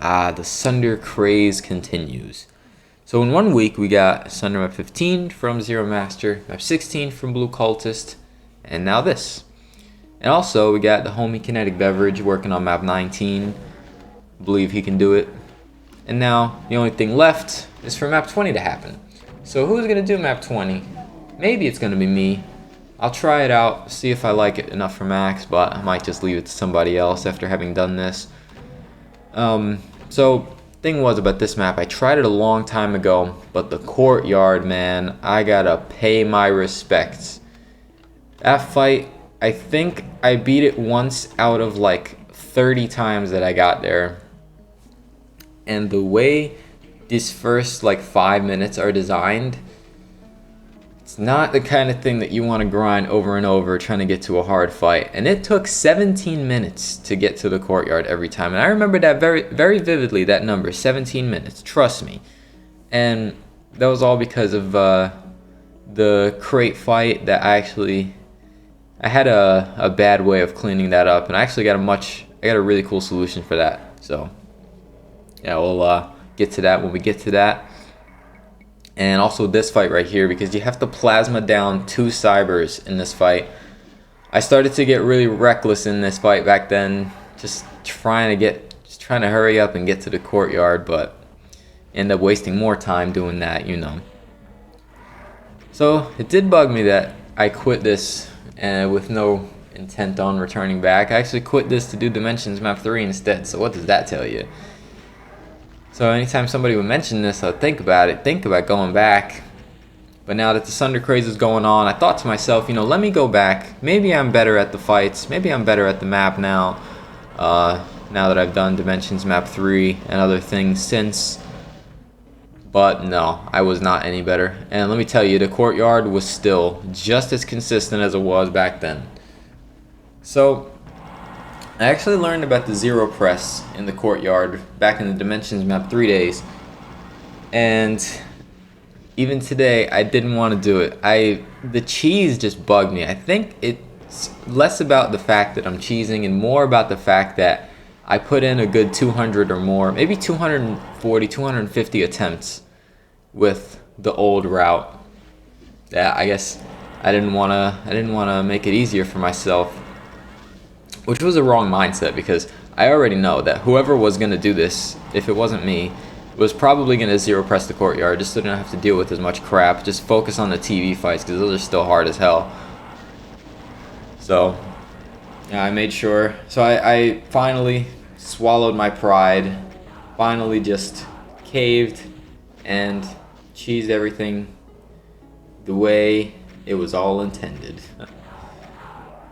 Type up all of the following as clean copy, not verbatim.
the Sunder craze continues. So in 1 week we got Sunder map 15 from Zero Master, map 16 from Blue Cultist, and now this. And also we got the homie Kinetic Beverage working on map 19. Believe he can do it. And now the only thing left is for map 20 to happen. So who's gonna do map 20? Maybe it's gonna be me. I'll try it out, see if I like it enough for Max, but I might just leave it to somebody else after having done this. So thing was about this map, I tried it a long time ago, but the courtyard, man, I gotta pay my respects. That fight, I think I beat it once out of like 30 times that I got there. And the way these first like 5 minutes are designed, it's not the kind of thing that you want to grind over and over trying to get to a hard fight. And it took 17 minutes to get to the courtyard every time. And I remember that very, very vividly, that number, 17 minutes. Trust me. And that was all because of the crate fight that I had a bad way of cleaning that up. And I actually got a really cool solution for that. So, yeah, we'll get to that when we get to that. And also this fight right here, because you have to plasma down 2 cybers in this fight. I started to get really reckless in this fight back then, just trying to hurry up and get to the courtyard, but end up wasting more time doing that, you know. So it did bug me that I quit this with no intent on returning back. I actually quit this to do Dimensions map 3 instead, so what does that tell you? So anytime somebody would mention this, I'd think about going back. But now that the Sunder craze is going on, I thought to myself, you know, let me go back. Maybe I'm better at the fights. Maybe I'm better at the map now. Now that I've done Dimensions map 3 and other things since. But no, I was not any better. And let me tell you, the courtyard was still just as consistent as it was back then. So I actually learned about the zero press in the courtyard back in the Dimensions map 3 days, and even today I didn't want to do it. The cheese just bugged me. I think it's less about the fact that I'm cheesing and more about the fact that I put in a good 200 or more, maybe 240, 250 attempts with the old route. That I guess I didn't want to make it easier for myself. Which was a wrong mindset, because I already know that whoever was going to do this, if it wasn't me, was probably going to zero press the courtyard just so they don't have to deal with as much crap. Just focus on the TV fights, because those are still hard as hell. So, yeah, I made sure. So I finally swallowed my pride, finally just caved and cheesed everything the way it was all intended.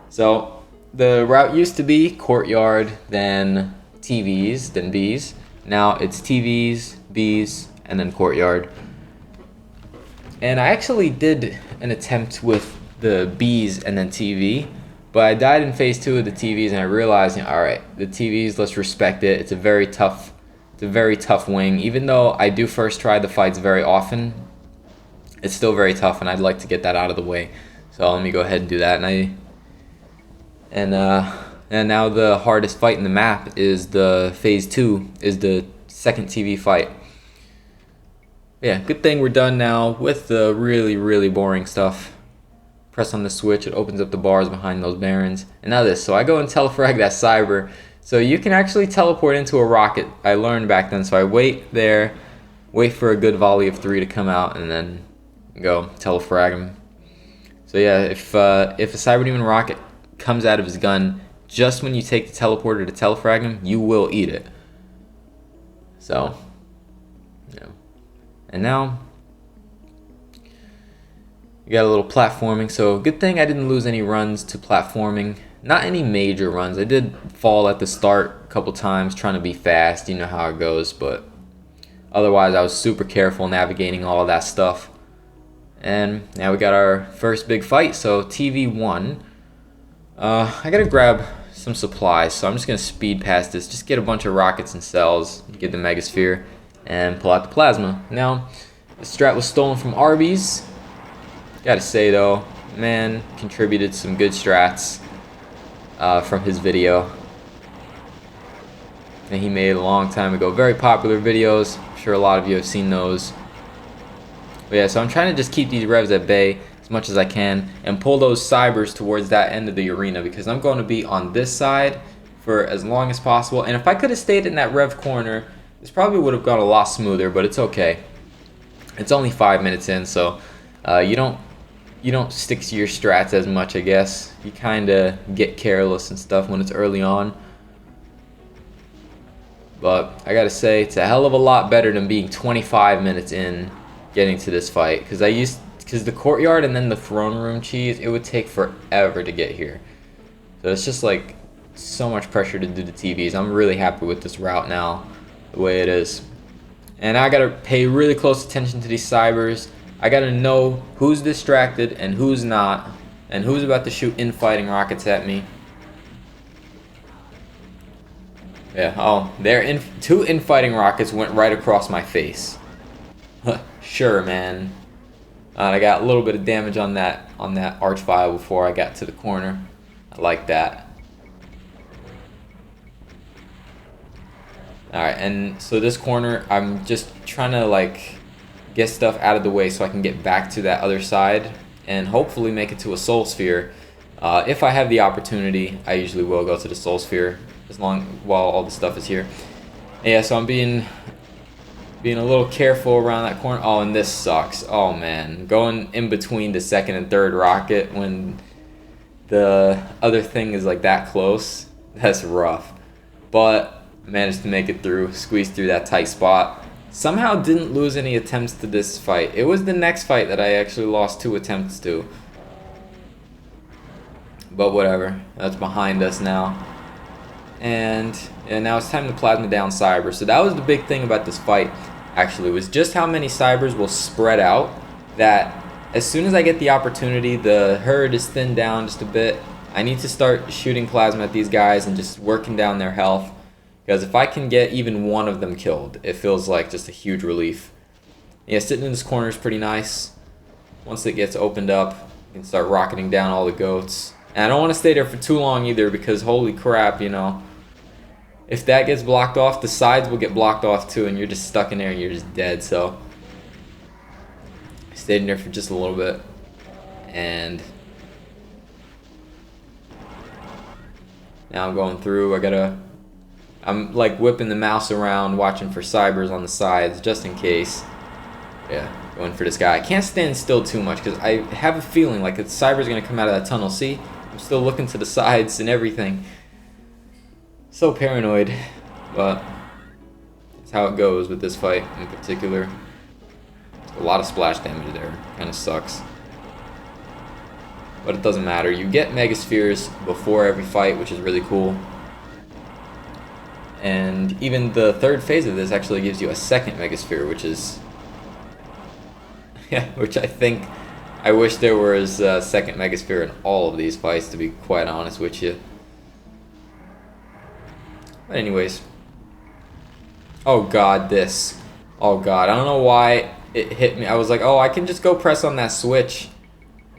So the route used to be courtyard, then TVs, then Bs. Now it's TVs, Bs, and then courtyard. And I actually did an attempt with the Bs and then TV, but I died in phase 2 of the TVs, and I realized, you know, all right, the TVs, let's respect it. It's a very tough wing. Even though I do first try the fights very often, it's still very tough, and I'd like to get that out of the way. So let me go ahead and do that. And now the hardest fight in the map is the phase 2, is the second TV fight. Yeah, good thing we're done now with the really, really boring stuff. Press on the switch, it opens up the bars behind those barons. And now this, so I go and telefrag that cyber. So you can actually teleport into a rocket. I learned back then, so I wait there, wait for a good volley of 3 to come out, and then go telefrag him. So yeah, if a cyber demon rocket comes out of his gun just when you take the teleporter to telefrag him, you will eat it. So, yeah. And now you got a little platforming. So good thing I didn't lose any runs to platforming. Not any major runs. I did fall at the start a couple times trying to be fast. You know how it goes, but otherwise I was super careful navigating all of that stuff. And now we got our first big fight. So TV1. I gotta grab some supplies, so I'm just gonna speed past this. Just get a bunch of rockets and cells, get the megasphere, and pull out the plasma. Now, the strat was stolen from Arby's. Gotta say though, man contributed some good strats from his video. that he made a long time ago. Very popular videos. I'm sure a lot of you have seen those. But yeah, so I'm trying to just keep these revs at bay as much as I can and pull those cybers towards that end of the arena, because I'm going to be on this side for as long as possible. And if I could have stayed in that rev corner, this probably would have gone a lot smoother, but it's okay. It's only 5 minutes in, so you don't stick to your strats as much, I guess. You kind of get careless and stuff when it's early on. But I gotta say, it's a hell of a lot better than being 25 minutes in getting to this fight. Because the courtyard and then the throne room cheese, it would take forever to get here. So it's just like so much pressure to do the TVs. I'm really happy with this route now, the way it is. And I gotta pay really close attention to these cybers. I gotta know who's distracted and who's not, and who's about to shoot infighting rockets at me. Yeah, oh, two infighting rockets went right across my face. Sure, man. I got a little bit of damage on that arch file before I got to the corner. I like that. Alright, and so this corner, I'm just trying to like get stuff out of the way so I can get back to that other side and hopefully make it to a soul sphere. If I have the opportunity, I usually will go to the soul sphere while all the stuff is here. Yeah, so I'm being a little careful around that corner. Oh, and this sucks. Oh man, going in between the second and third rocket when the other thing is like that close, that's rough. But I managed to make it through, squeeze through that tight spot. Somehow didn't lose any attempts to this fight. It was the next fight that I actually lost 2 attempts to. But whatever, that's behind us now. And now it's time to plasma down cyber. So that was the big thing about this fight, actually, was just how many cybers will spread out. That as soon as I get the opportunity, the herd is thinned down just a bit. I need to start shooting plasma at these guys and just working down their health. Because if I can get even one of them killed, it feels like just a huge relief. Yeah, sitting in this corner is pretty nice. Once it gets opened up, you can start rocketing down all the goats. And I don't want to stay there for too long either, because holy crap, you know. If that gets blocked off, the sides will get blocked off too, and you're just stuck in there and you're just dead. So I stayed in there for just a little bit. And now I'm going through. I'm like whipping the mouse around, watching for cybers on the sides, just in case. Yeah, going for this guy. I can't stand still too much, because I have a feeling like the cyber's going to come out of that tunnel. See? I'm still looking to the sides and everything. So paranoid, but that's how it goes with this fight in particular. A lot of splash damage there. Kind of sucks. But it doesn't matter. You get megaspheres before every fight, which is really cool. And even the third phase of this actually gives you a second megasphere, which is... yeah, which I wish there was a second megasphere in all of these fights, to be quite honest with you. But anyways. Oh god, this. Oh god, I don't know why it hit me. I was like, oh, I can just go press on that switch.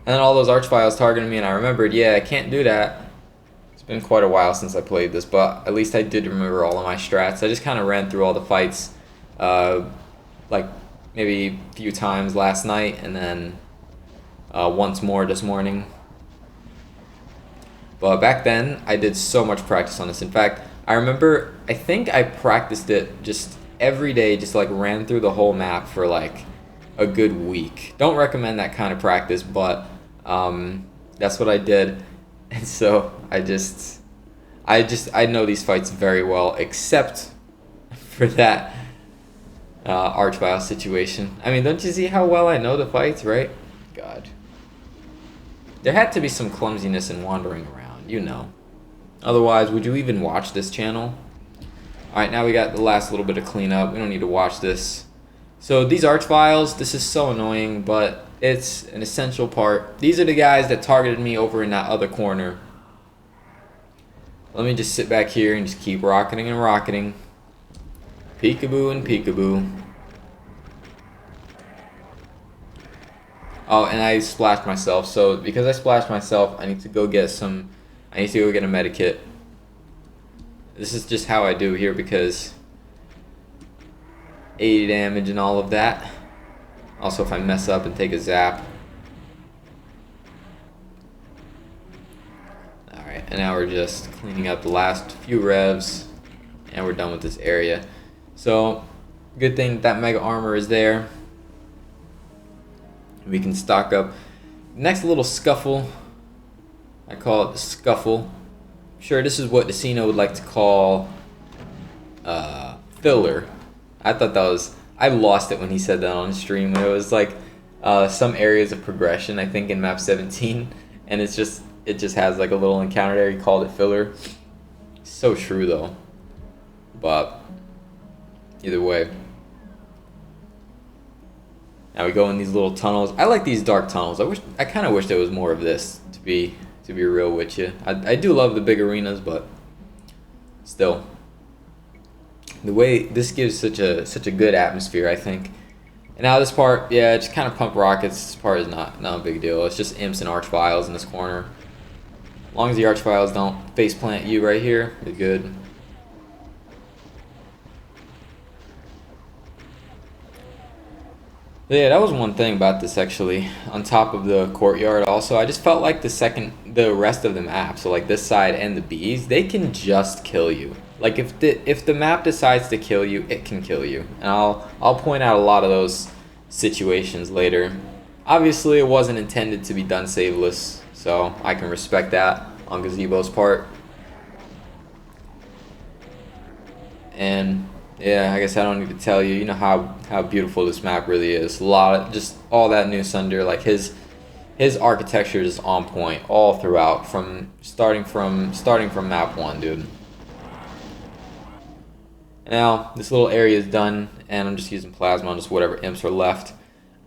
And then all those archviles targeted me, and I remembered, yeah, I can't do that. It's been quite a while since I played this, but at least I did remember all of my strats. I just kind of ran through all the fights, like maybe a few times last night, and then once more this morning. But back then, I did so much practice on this. In fact, I remember, I think I practiced it just every day, just like ran through the whole map for like a good week. Don't recommend that kind of practice, but that's what I did. And so I know these fights very well, except for that archvile situation. I mean, don't you see how well I know the fights, right? God. There had to be some clumsiness in wandering around, you know. Otherwise, would you even watch this channel? Alright, now we got the last little bit of cleanup. We don't need to watch this. So these archviles, this is so annoying, but it's an essential part. These are the guys that targeted me over in that other corner. Let me just sit back here and just keep rocketing and rocketing. Peekaboo and peekaboo. Oh, and I splashed myself. So because I splashed myself, I need to go get a medikit. This is just how I do here because 80 damage and all of that. Also, if I mess up and take a zap. Alright, and now we're just cleaning up the last few revs, and we're done with this area. So, good thing that mega armor is there. We can stock up. Next little scuffle, I call it the scuffle. Sure, this is what Decino would like to call filler. I thought that was, I lost it when he said that on stream. It was like some areas of progression, I think, in map 17, and it just has like a little encounter there. He called it filler. So true though, but either way. Now we go in these little tunnels. I like these dark tunnels. I kind of wish there was more of this, to be real with you. I do love the big arenas, but still, the way this gives such a good atmosphere, I think. And now this part, yeah, just kind of pump rockets. This part is not a big deal. It's just imps and archviles in this corner. As long as the archviles don't face plant you right here, you're good. Yeah, that was one thing about this actually. On top of the courtyard, also, I just felt like the rest of the map, so like this side and the bees, they can just kill you. Like if the map decides to kill you, it can kill you, and I'll point out a lot of those situations later. Obviously, it wasn't intended to be done saveless, so I can respect that on Gazebo's part. And yeah, I guess I don't need to tell you. You know how beautiful this map really is. A lot of just all that new Sunder, like his architecture is on point all throughout, starting from map 1, dude. Now this little area is done, and I'm just using plasma on just whatever imps are left.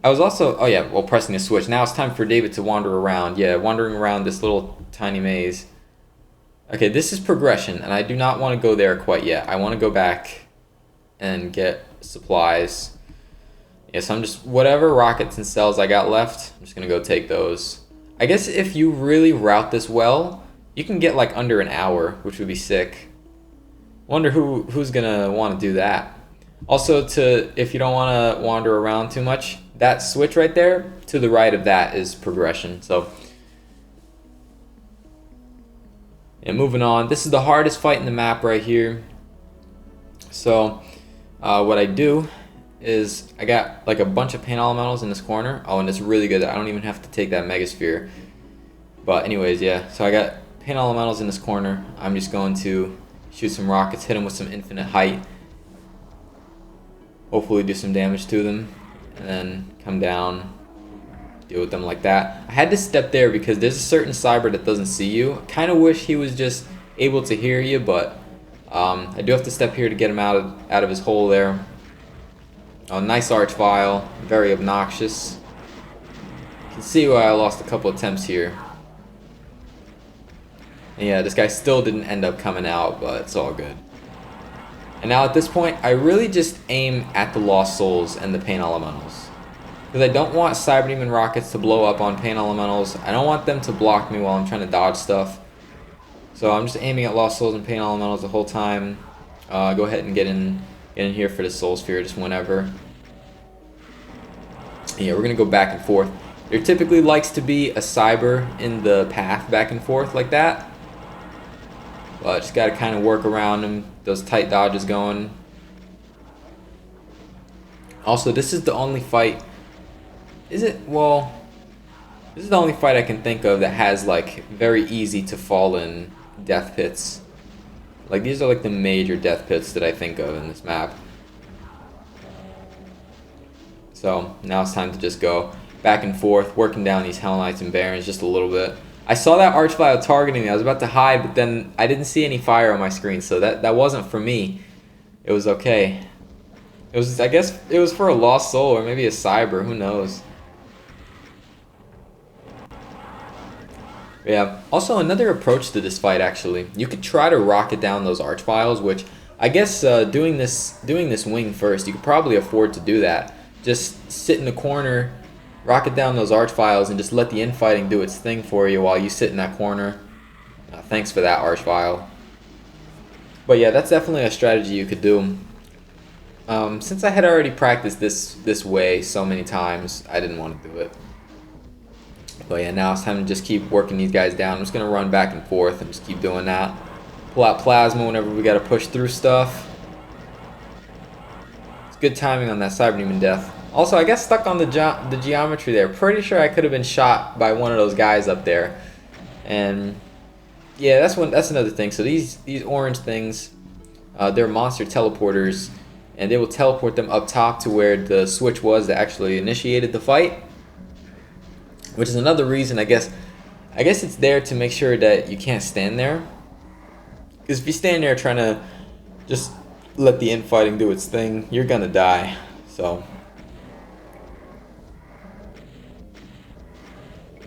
I was also, oh yeah, well, pressing the switch. Now it's time for David to wander around. Yeah, wandering around this little tiny maze. Okay, this is progression, and I do not want to go there quite yet. I want to go back and get supplies. Yeah, so I'm just, whatever rockets and cells I got left, I'm just gonna go take those. I guess if you really route this well, you can get like under an hour, which would be sick. Wonder who's gonna want to do that. Also, if you don't want to wander around too much, that switch right there to the right of that is progression. So yeah, moving on. This is the hardest fight in the map right here. So what I do is I got like a bunch of paint elementals in this corner. Oh, and it's really good. I don't even have to take that megasphere. But anyways, yeah. So I got paint elementals in this corner. I'm just going to shoot some rockets, hit them with some infinite height. Hopefully do some damage to them, and then come down, deal with them like that. I had to step there because there's a certain cyber that doesn't see you. I kind of wish he was just able to hear you, but I do have to step here to get him out of his hole there. Oh, nice archvile, very obnoxious. You can see why I lost a couple attempts here. And yeah, this guy still didn't end up coming out, but it's all good. And now at this point, I really just aim at the lost souls and the paint elementals, because I don't want cyber demon rockets to blow up on paint elementals. I don't want them to block me while I'm trying to dodge stuff. So I'm just aiming at lost souls and paint elementals the whole time. Go ahead and get in here for the soul sphere just whenever. Yeah, we're gonna go back and forth. There typically likes to be a cyber in the path back and forth like that, but just gotta kind of work around them. Those tight dodges going. Also, this is the only fight. Is it? Well, this is the only fight I can think of that has like very easy to fall in death pits. Like these are like the major death pits that I think of in this map. So now it's time to just go back and forth, working down these Hell Knights and Barons just a little bit. I saw that archvile targeting me. I was about to hide, but then I didn't see any fire on my screen, so that wasn't for me. It was okay. It was, I guess it was for a lost soul or maybe a cyber, who knows. Yeah, also another approach to this fight actually. You could try to rocket down those archviles, which I guess doing this wing first, you could probably afford to do that. Just sit in the corner, rocket down those archviles, and just let the infighting do its thing for you while you sit in that corner. Thanks for that, archvile. But yeah, that's definitely a strategy you could do. Since I had already practiced this way so many times, I didn't want to do it. But yeah, now it's time to just keep working these guys down. I'm just gonna run back and forth and just keep doing that. Pull out plasma whenever we gotta push through stuff. It's good timing on that Cyber Demon death. Also, I got stuck on the geometry there. Pretty sure I could have been shot by one of those guys up there. And yeah, that's another thing. So these orange things, they're monster teleporters, and they will teleport them up top to where the switch was that actually initiated the fight. Which is another reason, I guess it's there to make sure that you can't stand there. Because if you stand there trying to just let the infighting do its thing, you're gonna die. So.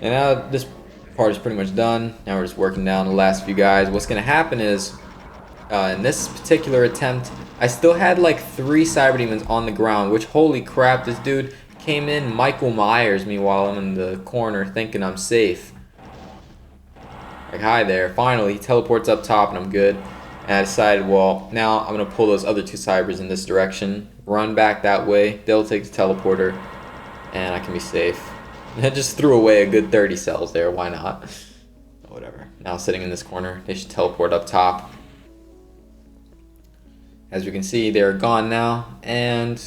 And now this part is pretty much done. Now we're just working down the last few guys. What's gonna happen is, in this particular attempt, I still had like 3 Cyber Demons on the ground, which holy crap, this dude came in Michael Myers me while I'm in the corner thinking I'm safe. Like, hi there. Finally, he teleports up top and I'm good. And I decided, well, now I'm going to pull those other 2 cybers in this direction. Run back that way. They'll take the teleporter. And I can be safe. I just threw away a good 30 cells there. Why not? Whatever. Now sitting in this corner, they should teleport up top. As you can see, they're gone now. And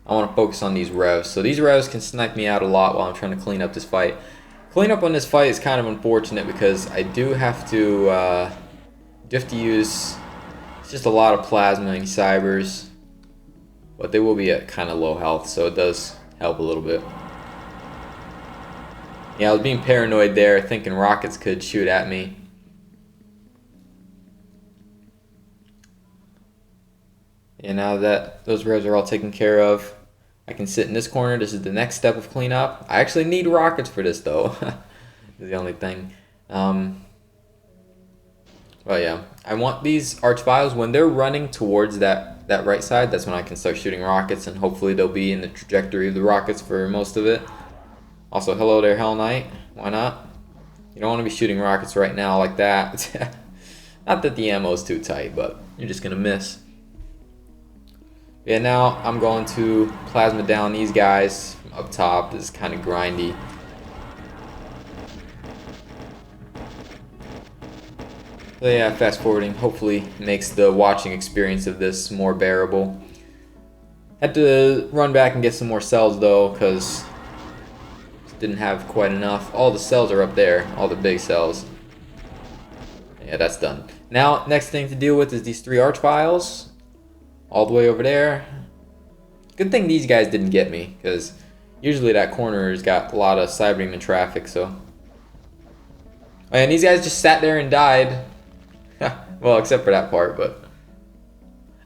I want to focus on these revs. So these revs can snipe me out a lot while I'm trying to clean up this fight. Clean up on this fight is kind of unfortunate because I do have to use just a lot of plasma and cybers, but they will be at kind of low health, so it does help a little bit. Yeah, I was being paranoid there, thinking rockets could shoot at me. And now that those revs are all taken care of, I can sit in this corner. This is the next step of cleanup. I actually need rockets for this though. Is the only thing. Well, yeah, I want these archviles when they're running towards that right side. That's when I can start shooting rockets, and hopefully they'll be in the trajectory of the rockets for most of it. Also, hello there, Hell Knight. Why not? You don't want to be shooting rockets right now like that. Not that the ammo is too tight, but you're just gonna miss. Yeah, now I'm going to plasma down these guys from up top. This is kind of grindy. So yeah, fast forwarding hopefully makes the watching experience of this more bearable. Had to run back and get some more cells though, because didn't have quite enough. All the cells are up there, all the big cells. Yeah, that's done. Now, next thing to deal with is these 3 archviles. All the way over there. Good thing these guys didn't get me, because usually that corner's got a lot of Cyber Demon traffic, so. And these guys just sat there and died. Well, except for that part, but.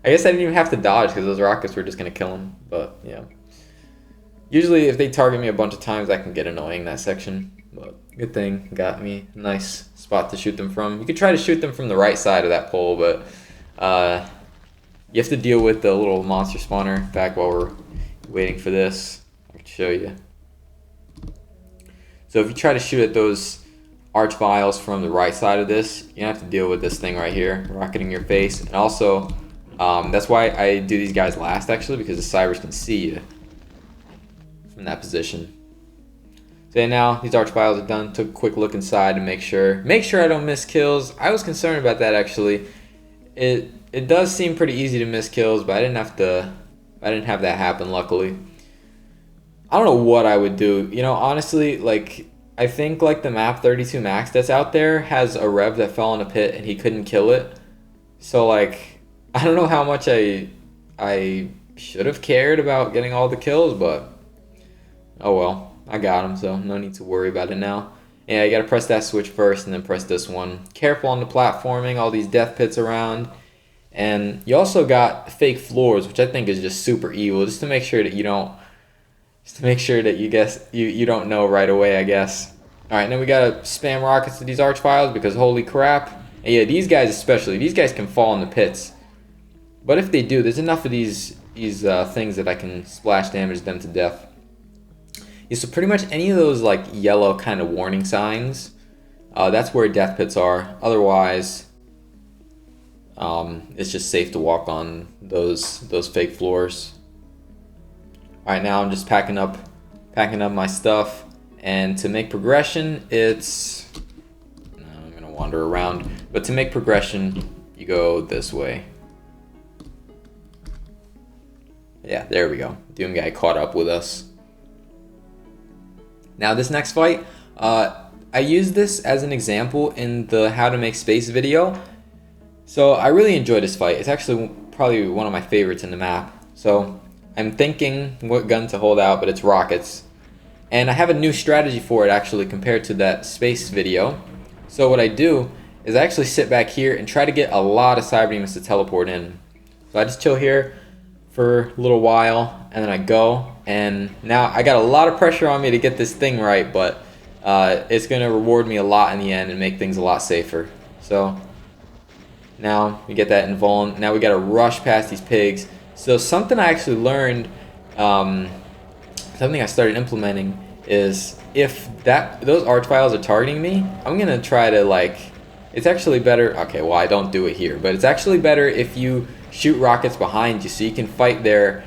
I guess I didn't even have to dodge, because those rockets were just going to kill them, but yeah. Usually if they target me a bunch of times, that can get annoying, that section. But good thing, got me a nice spot to shoot them from. You could try to shoot them from the right side of that pole, but you have to deal with the little monster spawner. In fact, while we're waiting for this, I can show you. So if you try to shoot at those archviles from the right side of this, you have to deal with this thing right here, rocketing your face. And also, that's why I do these guys last, actually, because the cybers can see you from that position. So yeah, now these archviles are done. Took a quick look inside to make sure I don't miss kills. I was concerned about that, actually. It does seem pretty easy to miss kills, but I didn't have that happen, luckily. I don't know what I would do. You know, honestly, like, I think like the map 32 Max that's out there has a rev that fell in a pit and he couldn't kill it. So like, I don't know how much I should have cared about getting all the kills, but oh well, I got him, so no need to worry about it now. Yeah, you gotta press that switch first and then press this one. Careful on the platforming, all these death pits around. And you also got fake floors, which I think is just super evil, just to make sure that you don't, you don't know right away, I guess. Alright, then we gotta spam rockets to these archviles because holy crap. And yeah, these guys especially, these guys can fall in the pits. But if they do, there's enough of these things that I can splash damage them to death. Yeah, so pretty much any of those like yellow kind of warning signs, that's where death pits are. Otherwise, It's just safe to walk on those fake floors. All right, now I'm just packing up my stuff, and to make progression, I'm gonna wander around, but to make progression, you go this way. Yeah, there we go. Doom guy caught up with us. Now this next fight, I used this as an example in the how to make space video. So I really enjoyed this fight. It's actually probably one of my favorites in the map. So I'm thinking what gun to hold out, but it's rockets. And I have a new strategy for it actually compared to that space video. So what I do is I actually sit back here and try to get a lot of cyber demons to teleport in. So I just chill here for a little while, and then I go. And now I got a lot of pressure on me to get this thing right, but it's going to reward me a lot in the end and make things a lot safer. So now we get that invuln. Now we got to rush past these pigs. So something I actually learned, something I started implementing is if those archviles are targeting me, I'm going to try to it's actually better. Okay, well I don't do it here, but it's actually better if you shoot rockets behind you so you can fight their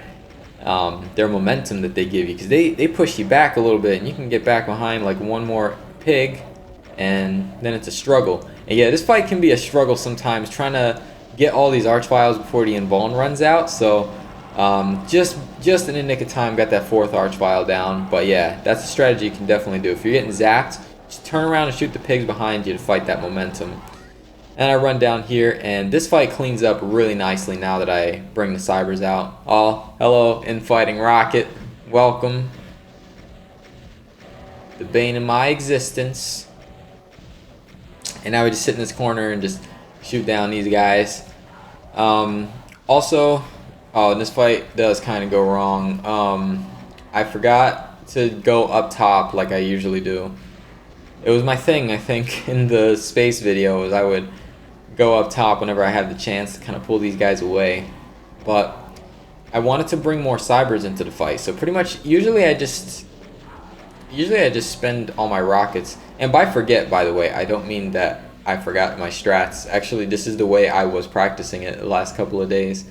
momentum that they give you, because they push you back a little bit and you can get back behind like one more pig, and then it's a struggle. And yeah, this fight can be a struggle sometimes trying to get all these archviles before the invuln runs out. So just in the nick of time got that 4th archvile down. But yeah, that's a strategy you can definitely do. If you're getting zapped, just turn around and shoot the pigs behind you to fight that momentum. And I run down here, and this fight cleans up really nicely now that I bring the cybers out. Oh, hello, infighting rocket. Welcome. The bane of my existence. And now we just sit in this corner and just shoot down these guys. Also, this fight does kind of go wrong. I forgot to go up top like I usually do. It was my thing, I think, in the space video, is I would go up top whenever I had the chance to kind of pull these guys away. But I wanted to bring more cybers into the fight, so pretty much usually I just spend all my rockets. And by forget, by the way, I don't mean that I forgot my strats. Actually, this is the way I was practicing it the last couple of days.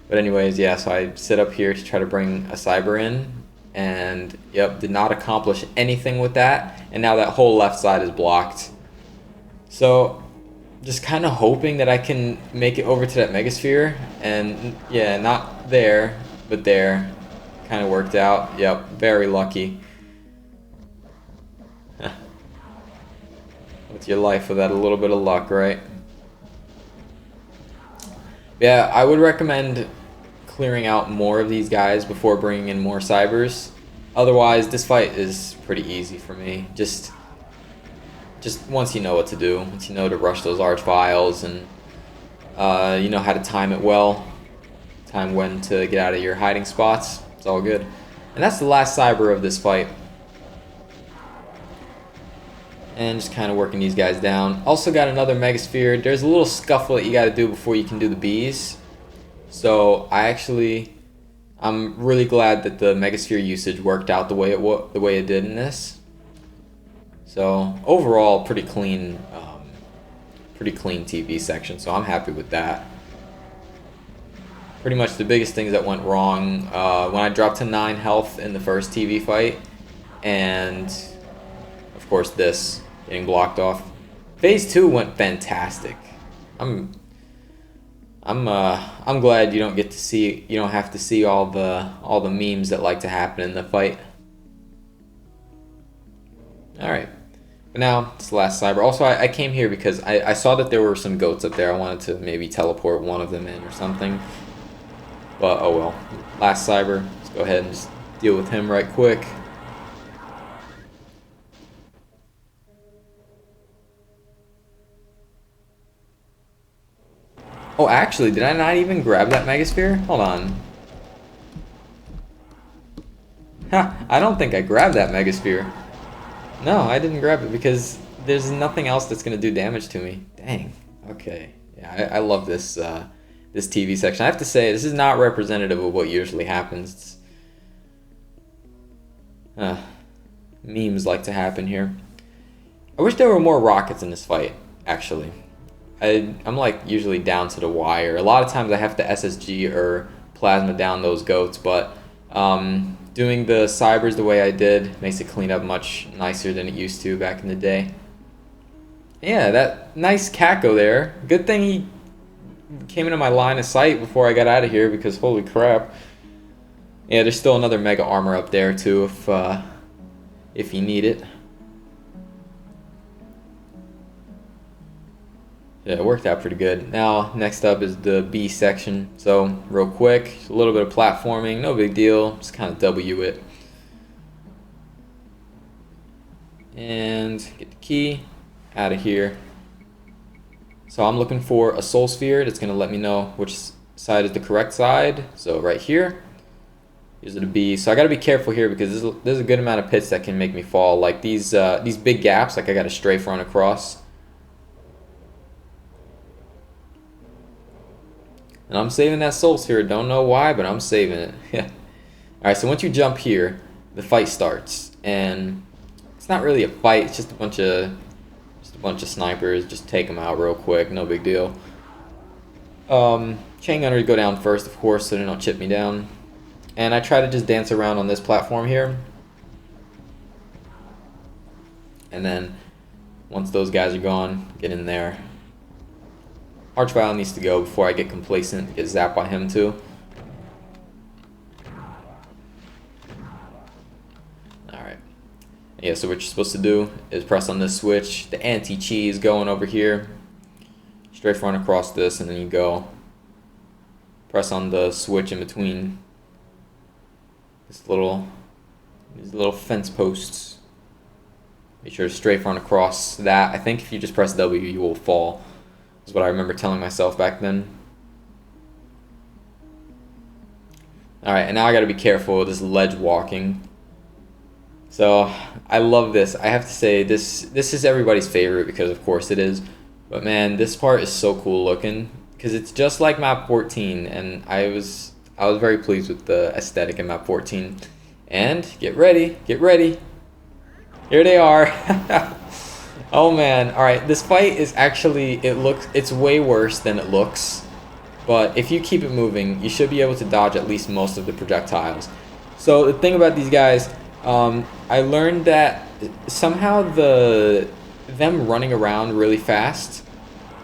But anyways, yeah, so I sit up here to try to bring a cyber in, and yep, did not accomplish anything with that, and now that whole left side is blocked. So just kind of hoping that I can make it over to that megasphere, and yeah, not there, but there. Kind of worked out. Yep, very lucky. What's your life without a little bit of luck, right? Yeah, I would recommend clearing out more of these guys before bringing in more cybers. Otherwise, this fight is pretty easy for me. Just once you know what to do, once you know to rush those archviles, and you know how to time it well, time when to get out of your hiding spots, it's all good. And that's the last cyber of this fight. And just kind of working these guys down. Also got another megasphere. There's a little scuffle that you got to do before you can do the bees. So I'm really glad that the megasphere usage worked out the way it did in this. So overall, pretty clean TV section. So I'm happy with that. Pretty much the biggest things that went wrong when I dropped to 9 health in the first TV fight, and of course this getting blocked off. Phase 2 went fantastic. I'm glad you don't have to see all the memes that like to happen in the fight. All right. But now, it's the last cyber. Also, I came here because I saw that there were some goats up there. I wanted to maybe teleport one of them in or something. But, oh well. Last cyber. Let's go ahead and just deal with him right quick. Oh, actually, did I not even grab that megasphere? Hold on. Ha! I don't think I grabbed that megasphere. No, I didn't grab it because there's nothing else that's gonna do damage to me. Dang. Okay. Yeah, I love this this TV section. I have to say, this is not representative of what usually happens. Memes like to happen here. I wish there were more rockets in this fight, actually. I'm like usually down to the wire. A lot of times I have to SSG or plasma down those goats, but doing the cybers the way I did makes it clean up much nicer than it used to back in the day. Yeah, that nice Kako there. Good thing he came into my line of sight before I got out of here, because holy crap. Yeah, there's still another mega armor up there too if you need it. Yeah, it worked out pretty good. Now, next up is the B section. So, real quick, a little bit of platforming, no big deal. Just kind of W it. And get the key out of here. So I'm looking for a soul sphere that's going to let me know which side is the correct side. So right here. These are the B. So I got to be careful here, because there's a good amount of pits that can make me fall. Like these big gaps, like I got a strafe run across. And I'm saving that soul sphere. Don't know why, but I'm saving it. Yeah. Alright, so once you jump here, the fight starts. And it's not really a fight, it's just a bunch of snipers. Just take them out real quick, no big deal. Chain gunners go down first, of course, so they don't chip me down. And I try to just dance around on this platform here. And then, once those guys are gone, get in there. Archvile needs to go before I get complacent, get zapped by him too. Alright. Yeah, so what you're supposed to do is press on this switch. The anti-cheese going over here. Strafe run across this, and then you go. Press on the switch in between these little fence posts. Make sure to strafe run across that. I think if you just press W, you will fall. Is what I remember telling myself back then. Alright, and now I gotta be careful with this ledge walking. So, I love this. I have to say, this is everybody's favorite, because of course it is. But man, this part is so cool looking, because it's just like map 14, and I was very pleased with the aesthetic in map 14. And, get ready. Here they are. Oh man, alright, this fight is actually, it's way worse than it looks, but if you keep it moving, you should be able to dodge at least most of the projectiles. So the thing about these guys, I learned that somehow them running around really fast,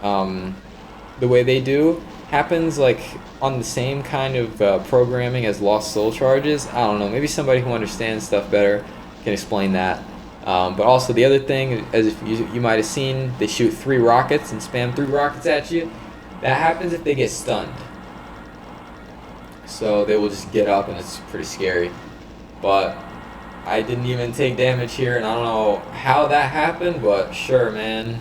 the way they do, happens like on the same kind of programming as Lost Soul charges. I don't know, maybe somebody who understands stuff better can explain that. But also the other thing, as if you might have seen, they shoot 3 rockets and spam 3 rockets at you. That happens if they get stunned. So they will just get up, and it's pretty scary. But I didn't even take damage here, and I don't know how that happened, but sure, man.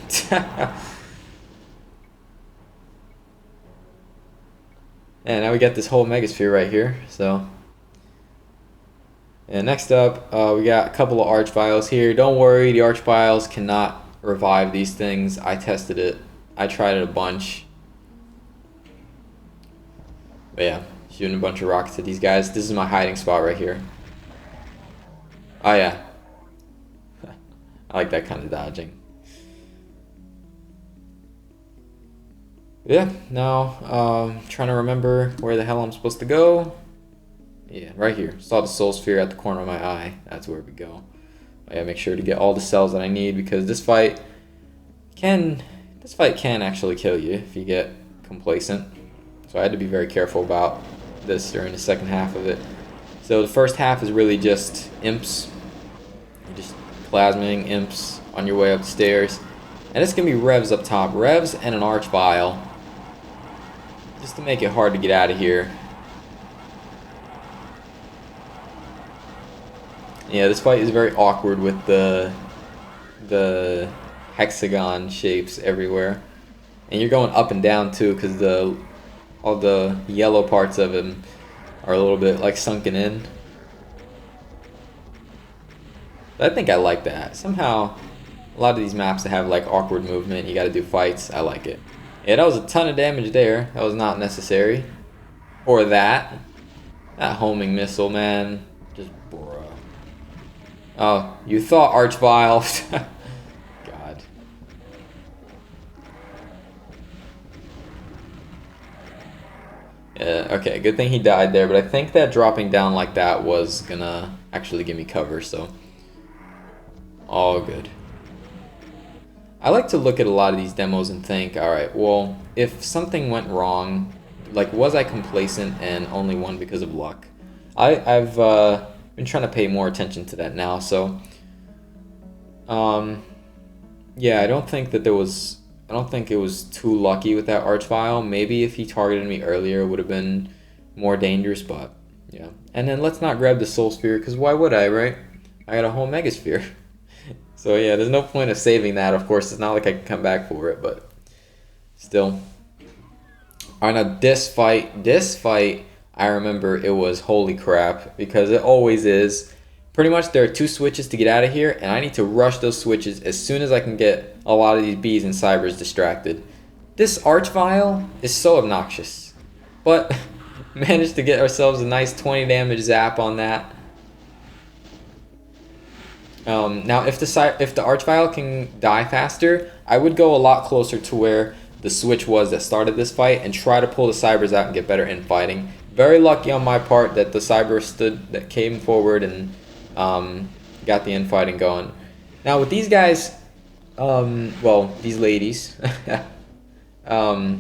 And now we got this whole megasphere right here, so... And next up, we got a couple of archviles here. Don't worry, the archviles cannot revive these things. I tested it. I tried it a bunch. But yeah, shooting a bunch of rockets at these guys. This is my hiding spot right here. Oh yeah. I like that kind of dodging. Yeah, now, trying to remember where the hell I'm supposed to go. Yeah, right here. Saw the soul sphere at the corner of my eye. That's where we go. I gotta make sure to get all the cells that I need, because this fight can actually kill you if you get complacent. So I had to be very careful about this during the second half of it. So the first half is really just imps. You're just plasming imps on your way up the stairs. And it's gonna be revs up top. Revs and an archvile. Just to make it hard to get out of here. Yeah, this fight is very awkward with the hexagon shapes everywhere, and you're going up and down too, because all the yellow parts of him are a little bit like sunken in. But I think I like that. Somehow, a lot of these maps that have like awkward movement, you got to do fights. I like it. Yeah, that was a ton of damage there. That was not necessary. Or that homing missile, man. Just bruh. Oh, you thought archvile. God. Yeah, okay, good thing he died there, but I think that dropping down like that was gonna actually give me cover, so all good. I like to look at a lot of these demos and think, alright, well, if something went wrong, like, was I complacent and only won because of luck? I've been trying to pay more attention to that now, so yeah, I don't think it was too lucky with that archvile. Maybe if he targeted me earlier, it would have been more dangerous, but yeah. And then let's not grab the soul sphere, because why would I, right? I got a whole megasphere. So yeah, there's no point of saving that. Of course, it's not like I can come back for it, but still. Alright, now this fight, I remember it was holy crap, because it always is. Pretty much there are 2 switches to get out of here, and I need to rush those switches as soon as I can get a lot of these bees and cybers distracted. This archvile is so obnoxious, but managed to get ourselves a nice 20 damage zap on that. Now, if the archvile can die faster, I would go a lot closer to where the switch was that started this fight and try to pull the cybers out and get better infighting. Very lucky on my part that the cyber came forward and got the infighting going. Now with these guys, well, these ladies, I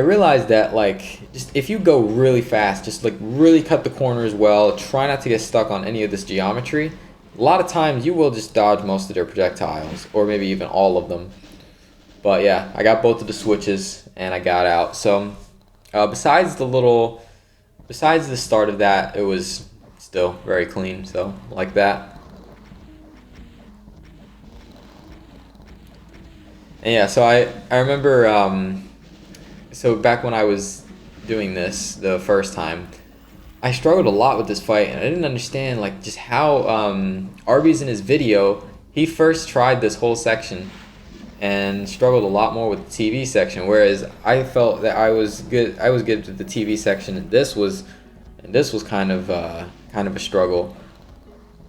realized that, like, just if you go really fast, just like really cut the corners well, try not to get stuck on any of this geometry, a lot of times you will just dodge most of their projectiles, or maybe even all of them. But yeah, I got both of the switches and I got out. So besides the start of that, it was still very clean, so like that. And yeah, so I remember, so back when I was doing this the first time, I struggled a lot with this fight, and I didn't understand like just how Arby's in his video, he first tried this whole section and struggled a lot more with the TV section, whereas I felt that I was good with the TV section, and this was kind of a struggle.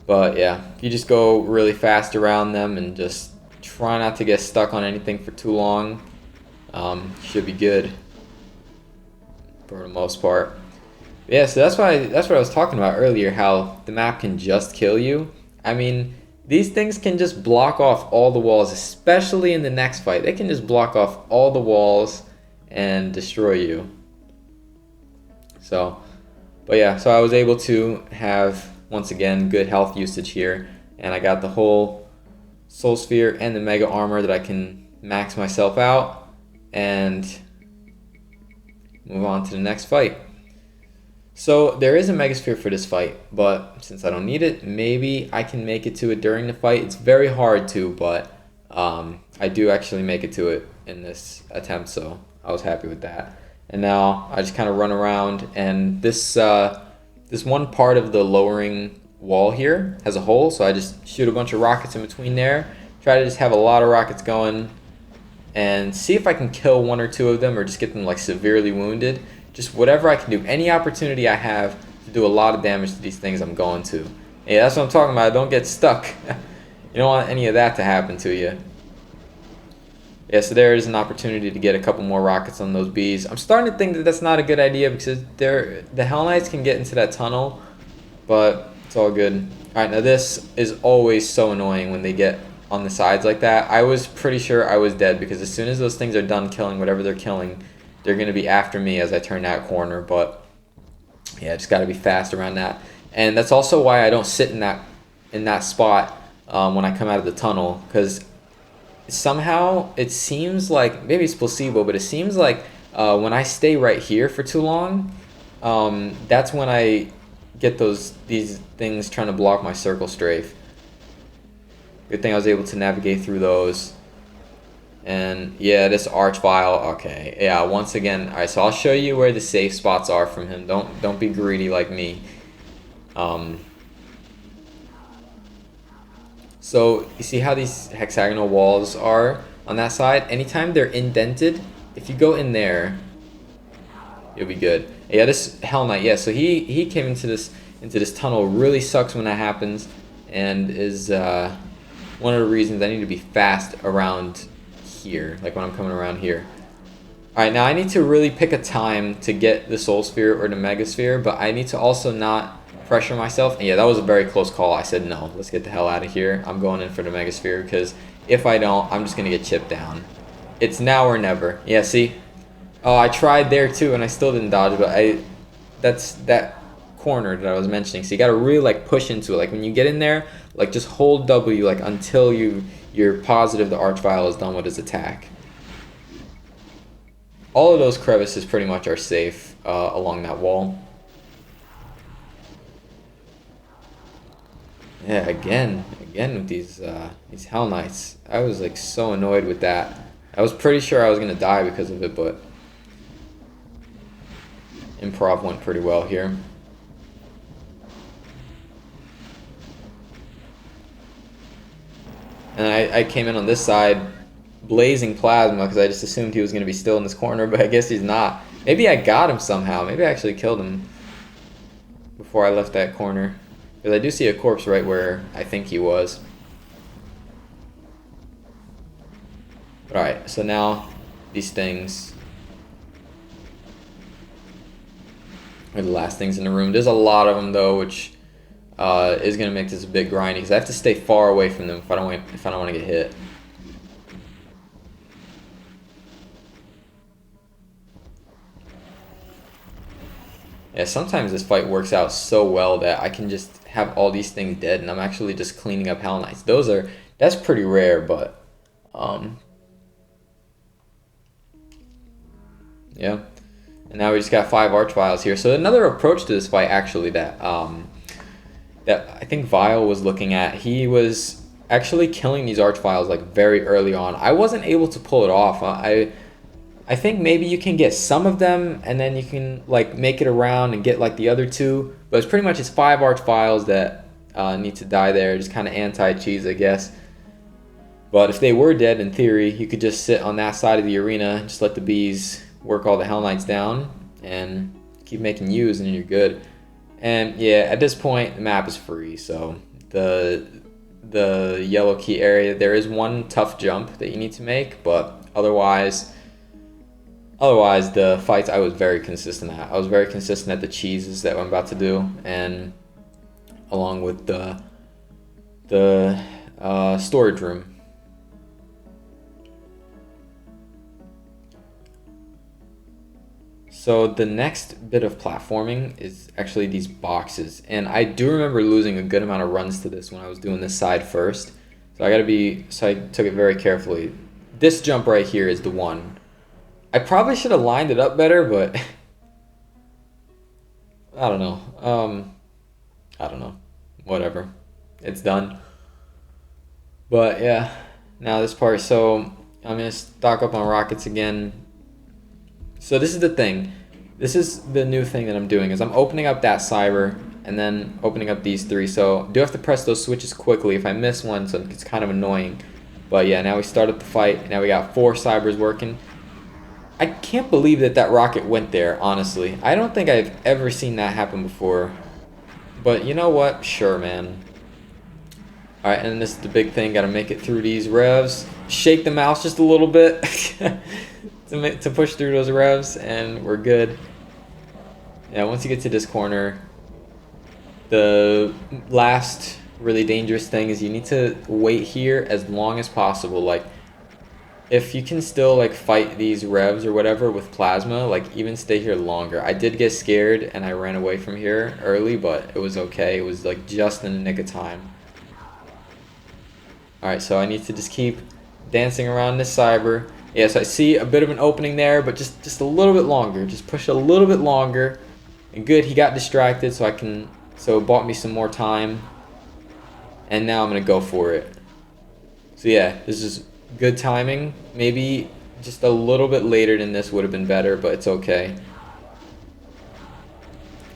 But yeah, if you just go really fast around them and just try not to get stuck on anything for too long, should be good for the most part. Yeah, so that's what I was talking about earlier, how the map can just kill you. I mean, these things can just block off all the walls, especially in the next fight. They can just block off all the walls and destroy you. So, but yeah, so I was able to have, once again, good health usage here, and I got the whole soul sphere and the mega armor that I can max myself out and move on to the next fight. So there is a megasphere for this fight, but since I don't need it, maybe I can make it to it during the fight. It's very hard to, but I do actually make it to it in this attempt, so I was happy with that. And now I just kind of run around, and this one part of the lowering wall here has a hole, so I just shoot a bunch of rockets in between there, try to just have a lot of rockets going, and see if I can kill 1 or 2 of them or just get them like severely wounded. Just whatever I can do, any opportunity I have to do a lot of damage to these things, I'm going to. Yeah, that's what I'm talking about. Don't get stuck. You don't want any of that to happen to you. Yeah, so there is an opportunity to get a couple more rockets on those bees. I'm starting to think that that's not a good idea because the Hell Knights can get into that tunnel, but it's all good. Alright, now this is always so annoying when they get on the sides like that. I was pretty sure I was dead because as soon as those things are done killing whatever they're killing, they're going to be after me as I turn that corner. But yeah, just got to be fast around that. And that's also why I don't sit in that spot when I come out of the tunnel, because somehow it seems like, maybe it's placebo, but it seems like when I stay right here for too long, that's when I get these things trying to block my circle strafe. Good thing I was able to navigate through those. And yeah, this archvile, okay. Yeah, once again, alright, so I'll show you where the safe spots are from him. Don't be greedy like me. So you see how these hexagonal walls are on that side? Anytime they're indented, if you go in there, you'll be good. Yeah, this Hell Knight, yeah, so he came into this tunnel. Really sucks when that happens, and is one of the reasons I need to be fast around here, like when I'm coming around here. Alright, now I need to really pick a time to get the Soul Sphere or the Mega Sphere, but I need to also not pressure myself. And yeah, that was a very close call. I said no, let's get the hell out of here. I'm going in for the Mega Sphere because if I don't, I'm just going to get chipped down. It's now or never. Yeah, see? Oh, I tried there too and I still didn't dodge, but that's that corner that I was mentioning. So you got to really like push into it. Like when you get in there, like just hold W like until you're positive the Archvile is done with his attack. All of those crevices pretty much are safe along that wall. Yeah, again with these Hell Knights. I was like so annoyed with that. I was pretty sure I was gonna die because of it, but improv went pretty well here. And I came in on this side blazing plasma because I just assumed he was going to be still in this corner, but I guess he's not. Maybe I got him somehow. Maybe I actually killed him before I left that corner. Because I do see a corpse right where I think he was. Alright, so now these things are the last things in the room. There's a lot of them though, which is going to make this a bit grindy because I have to stay far away from them if I don't want to get hit. Yeah, sometimes this fight works out so well that I can just have all these things dead and I'm actually just cleaning up Hell Knights. That's pretty rare, but yeah. And now we just got 5 Archviles here. So another approach to this fight actually that I think Vile was looking at, he was actually killing these Archviles like very early on. I wasn't able to pull it off. I think maybe you can get some of them and then you can like make it around and get like the other 2. But it's pretty much it's 5 Archviles that need to die there. Just kind of anti-cheese, I guess. But if they were dead, in theory, you could just sit on that side of the arena, just let the bees work all the Hell Knights down and keep making U's and you're good. And yeah, at this point, the map is free. So the yellow key area, there is one tough jump that you need to make, but otherwise the fights I was very consistent at. I was very consistent at the cheeses that I'm about to do, and along with the storage room. So the next bit of platforming is actually these boxes, and I do remember losing a good amount of runs to this when I was doing this side first. So I took it very carefully. This jump right here is the one. I probably should have lined it up better, but I don't know. I don't know. Whatever. It's done. But yeah, now this part. So I'm gonna stock up on rockets again. So this is the thing. This is the new thing that I'm doing is I'm opening up that cyber and then opening up these 3. So I do have to press those switches quickly. If I miss one, so it's kind of annoying. But yeah, now we start up the fight. Now we got 4 cybers working. I can't believe that rocket went there, honestly. I don't think I've ever seen that happen before. But you know what? Sure, man. Alright, and this is the big thing. Gotta make it through these revs. Shake the mouse just a little bit to push through those revs, and we're good. Yeah, once you get to this corner, the last really dangerous thing is you need to wait here as long as possible. Like, if you can still like fight these revs or whatever with plasma, like even stay here longer. I did get scared and I ran away from here early, but it was okay. It was like just in the nick of time. Alright, so I need to just keep dancing around this cyber. Yes, I see a bit of an opening there, but just a little bit longer. Just push a little bit longer. And good, he got distracted, so it bought me some more time. And now I'm gonna go for it. So yeah, this is good timing. Maybe just a little bit later than this would have been better, but it's okay.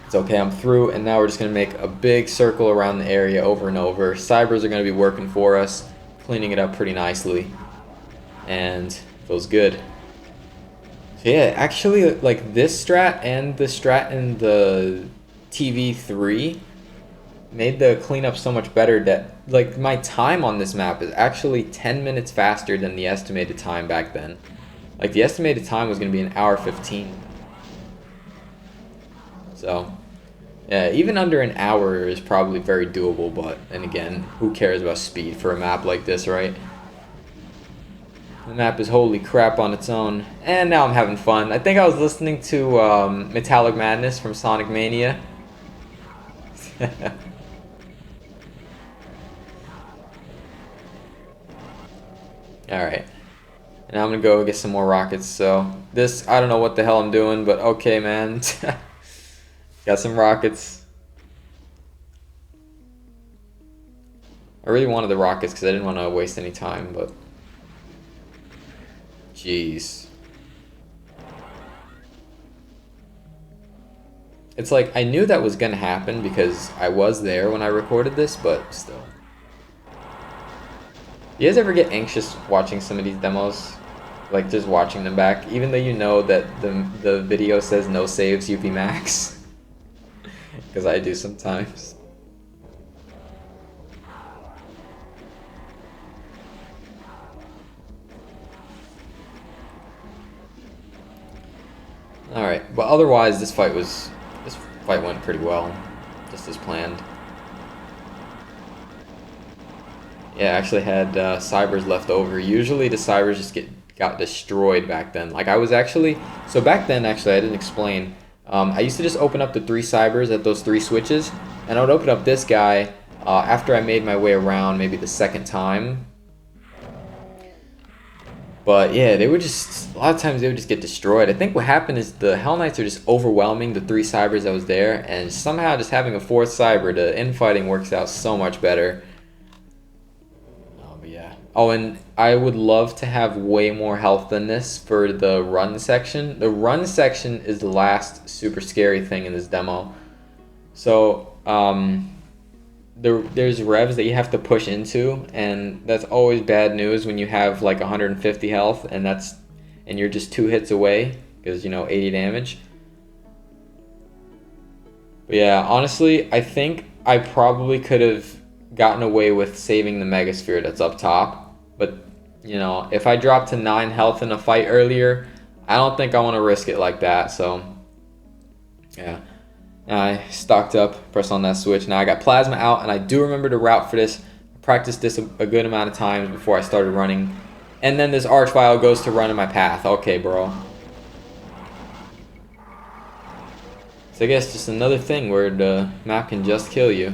It's okay, I'm through, and now we're just going to make a big circle around the area over and over. Cybers are going to be working for us, cleaning it up pretty nicely, and feels good. So yeah, actually, like this strat and the strat in the TV3 made the cleanup so much better that like my time on this map is actually 10 minutes faster than the estimated time back then. Like, the estimated time was going to be an hour 15. So, yeah, even under an hour is probably very doable, but then again, who cares about speed for a map like this, right? The map is holy crap on its own. And now I'm having fun. I think I was listening to Metallic Madness from Sonic Mania. Alright. And I'm gonna go get some more rockets. So, this, I don't know what the hell I'm doing, but okay, man. Got some rockets. I really wanted the rockets because I didn't want to waste any time, but... Jeez. It's like, I knew that was gonna happen because I was there when I recorded this, but still. You guys ever get anxious watching some of these demos? Like, just watching them back? Even though you know that the video says no saves UV max? Because I do sometimes. Alright, but otherwise this fight went pretty well. Just as planned. Yeah, I actually had cybers left over. Usually the cybers just got destroyed back then. Like, I was actually... So back then, actually, I didn't explain. I used to just open up the 3 cybers at those 3 switches. And I would open up this guy after I made my way around maybe the second time. But yeah, they would just... A lot of times they would just get destroyed. I think what happened is the Hell Knights are just overwhelming the 3 cybers that was there. And somehow just having a 4th cyber, the infighting works out so much better. Oh, and I would love to have way more health than this for the run section. The run section is the last super scary thing in this demo. So, there's revs that you have to push into, and that's always bad news when you have like 150 health, and you're just 2 hits away, because, you know, 80 damage. But yeah, honestly, I think I probably could have gotten away with saving the Megasphere that's up top, but you know, if I dropped to 9 health in a fight earlier, I don't think I want to risk it like that. So yeah, I stocked up, pressed on that switch. Now I got plasma out, and I do remember the route for this. I practiced this a good amount of times before I started running, and then this archvile goes to run in my path. Okay, bro. So I guess just another thing where the map can just kill you.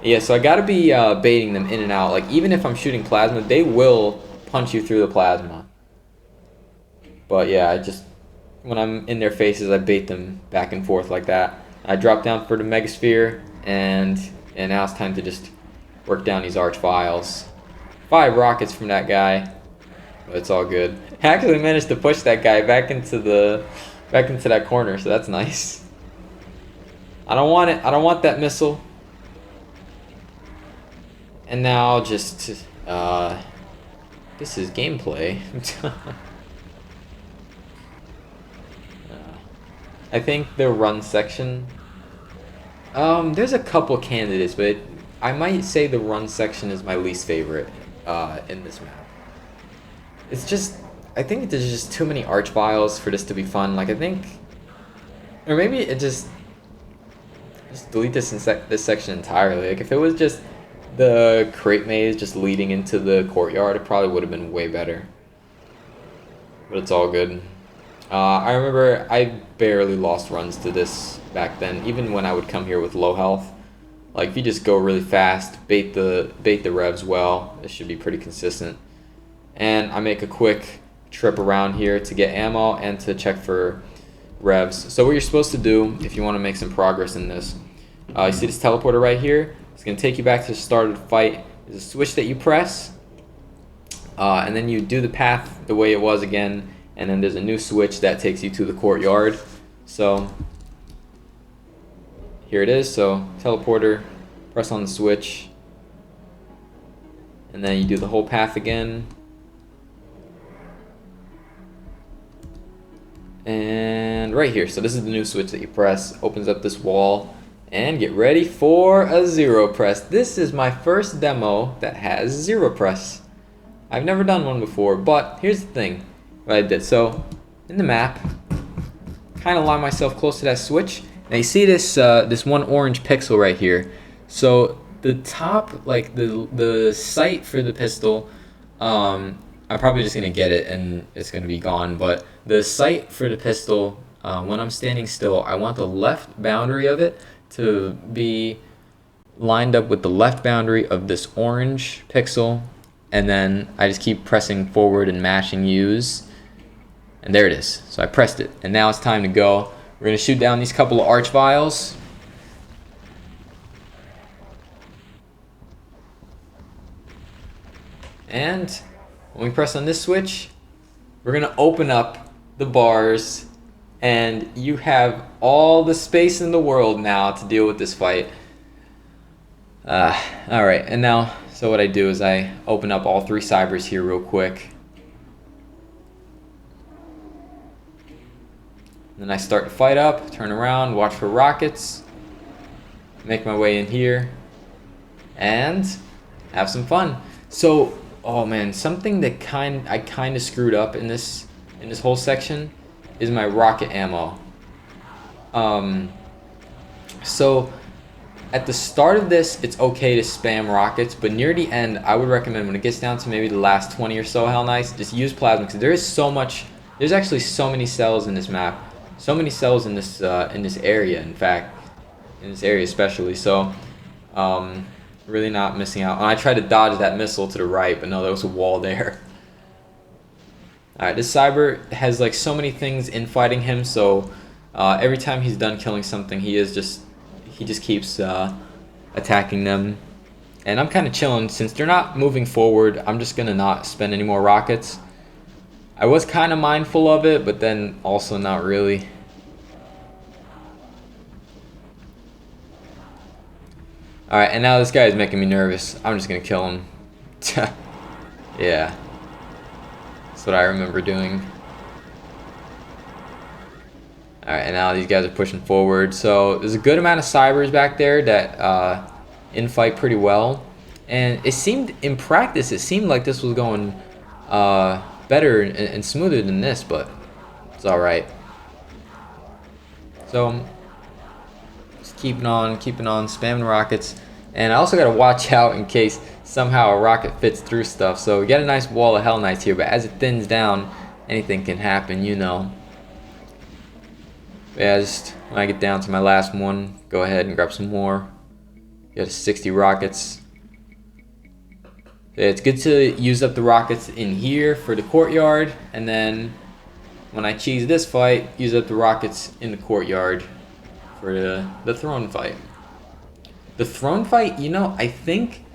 Yeah, so I gotta be baiting them in and out. Like, even if I'm shooting plasma, they will punch you through the plasma. But yeah, when I'm in their faces, I bait them back and forth like that. I drop down for the Megasphere, and now it's time to just work down these archviles. 5 rockets from that guy, but it's all good. I actually managed to push that guy back into that corner, so that's nice. I don't want it. I don't want that missile. And now just, this is gameplay. I think the run section, there's a couple candidates, but I might say the run section is my least favorite in this map. It's just, I think there's just too many archviles for this to be fun. Like, I think, or maybe it just delete this section entirely. Like, if it was just the crate maze just leading into the courtyard, it probably would have been way better. But it's all good. I remember I barely lost runs to this back then, even when I would come here with low health. Like, if you just go really fast, bait the revs well, it should be pretty consistent. And I make a quick trip around here to get ammo and to check for revs. So what you're supposed to do if you want to make some progress in this, you see this teleporter right here? It's going to take you back to the start of the fight. There's a switch that you press, and then you do the path the way it was again, and then there's a new switch that takes you to the courtyard. So here it is. So teleporter, press on the switch, and then you do the whole path again. And right here, so this is the new switch that you press, opens up this wall. And get ready for a zero press. This is my first demo that has zero press. I've never done one before, but here's the thing. what I did. So in the map, kind of line myself close to that switch. Now you see this this one orange pixel right here. So the top, like the sight for the pistol, I'm probably just gonna get it and it's gonna be gone. But the sight for the pistol, when I'm standing still, I want the left boundary of it to be lined up with the left boundary of this orange pixel, and then I just keep pressing forward and mashing use, and there it is. So I pressed it, and now it's time to go. We're gonna shoot down these couple of arch vials. And when we press on this switch, we're gonna open up the bars, and you have all the space in the world now to deal with this fight. Alright, and now, so what I do is I open up all 3 cybers here real quick. Then I start to fight up, turn around, watch for rockets, make my way in here, and have some fun. So, oh man, something that I kind of screwed up in this whole section is my rocket ammo. So at the start of this, it's okay to spam rockets, but near the end, I would recommend when it gets down to maybe the last 20 or so Hell Knights, just use plasma, because there is so much. There's actually so many cells in this map, so many cells in this area. In fact, in this area especially. So, really not missing out. And I tried to dodge that missile to the right, but no, there was a wall there. All right, this cyber has like so many things infighting him. So every time he's done killing something, he just keeps attacking them. And I'm kind of chilling since they're not moving forward. I'm just gonna not spend any more rockets. I was kind of mindful of it, but then also not really. Alright, and now this guy is making me nervous. I'm just gonna kill him. Yeah. That's what I remember doing. Alright, and now these guys are pushing forward. So there's a good amount of cybers back there that infight pretty well. And it seemed, in practice, it seemed like this was going better and smoother than this, but it's alright. So just keeping on, spamming rockets. And I also gotta watch out in case somehow a rocket fits through stuff. So we got a nice wall of Hell Knights here, but as it thins down, anything can happen, you know. Yeah, just when I get down to my last one, go ahead and grab some more. Got 60 rockets. Yeah, it's good to use up the rockets in here for the courtyard, and then when I cheese this fight, use up the rockets in the courtyard for the throne fight. The throne fight, you know, I think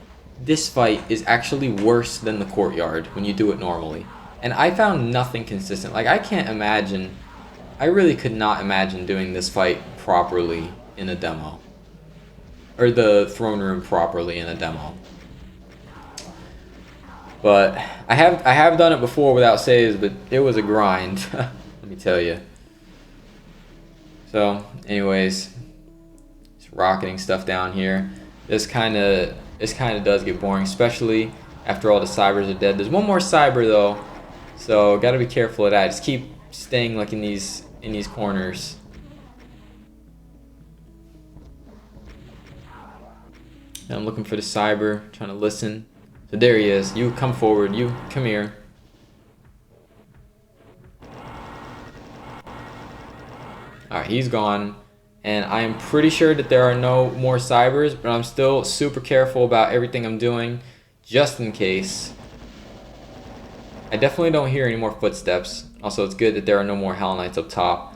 this fight is actually worse than the courtyard when you do it normally. And I found nothing consistent. Like, I can't imagine, I really could not imagine doing this fight properly in a demo. Or the throne room properly in a demo. But I have done it before without saves, but it was a grind. Let me tell you. So, anyways, just rocketing stuff down here. This kind of does get boring, especially after all the cybers are dead. There's one more cyber though, so gotta be careful of that. Just keep staying like in these corners. And I'm looking for the cyber, trying to listen. So there he is. You come forward. You come here. Alright, he's gone. And I am pretty sure that there are no more cybers, but I'm still super careful about everything I'm doing, just in case. I definitely don't hear any more footsteps. Also, it's good that there are no more Hell Knights up top.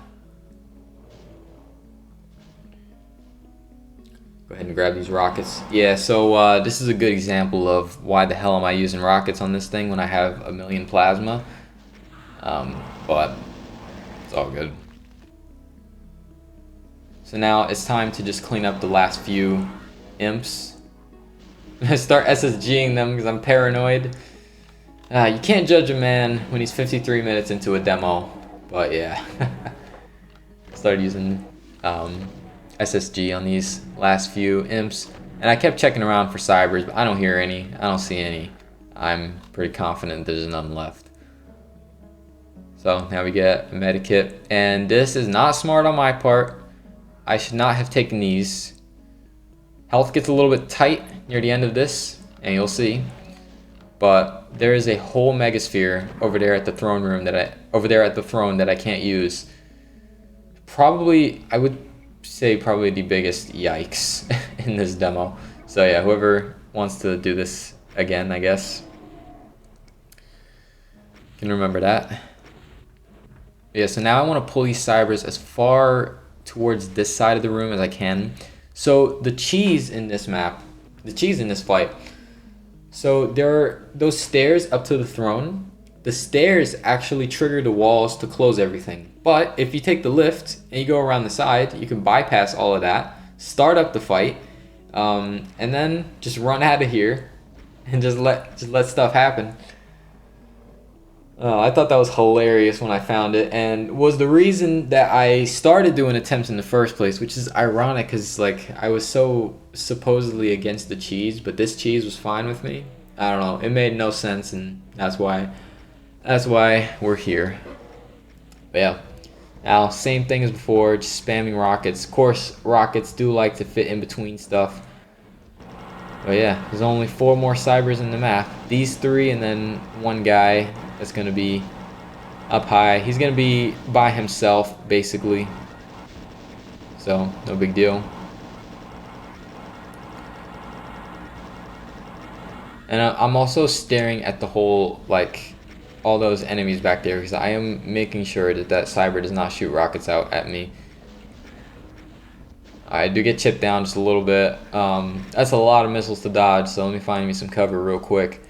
Go ahead and grab these rockets. Yeah, so this is a good example of why the hell am I using rockets on this thing when I have a million plasma. But it's all good. So now it's time to just clean up the last few imps. I start SSGing them because I'm paranoid. You can't judge a man when he's 53 minutes into a demo. But yeah. Started using SSG on these last few imps, and I kept checking around for cybers, but I don't hear any. I don't see any. I'm pretty confident there's none left. So now we get a medikit, and this is not smart on my part. I should not have taken these. Health gets a little bit tight near the end of this, and you'll see. But there is a whole megasphere over there at the throne room that I can't use. Probably, I would say probably the biggest yikes in this demo. So yeah, whoever wants to do this again, I guess, can remember that. Yeah, so now I want to pull these cybers as far towards this side of the room as I can. So the cheese in this fight, so there are those stairs up to the throne. The stairs actually trigger the walls to close everything. But if you take the lift and you go around the side, you can bypass all of that, start up the fight, and then just run out of here and just let stuff happen. I thought that was hilarious when I found it, and was the reason that I started doing attempts in the first place, which is ironic because like I was so supposedly against the cheese, but this cheese was fine with me. I don't know, it made no sense, and that's why we're here. But yeah, now same thing as before, just spamming rockets. Of course, rockets do like to fit in between stuff. But yeah, there's only 4 more cybers in the map. These 3 and then one guy that's going to be up high. He's going to be by himself, basically. So, no big deal. And I'm also staring at the whole, like, all those enemies back there, because I am making sure that that cyber does not shoot rockets out at me. I do get chipped down just a little bit. That's a lot of missiles to dodge, so let me find me some cover real quick.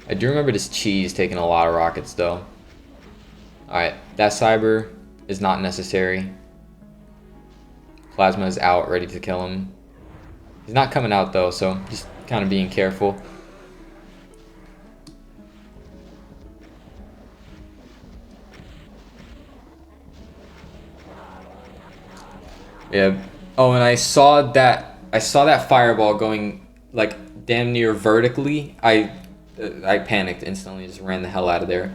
I do remember this cheese taking a lot of rockets though. Alright, that cyber is not necessary. Plasma is out, ready to kill him. He's not coming out though, so just kind of being careful. Yeah. Oh, and I saw that fireball going like damn near vertically. I panicked instantly, just ran the hell out of there.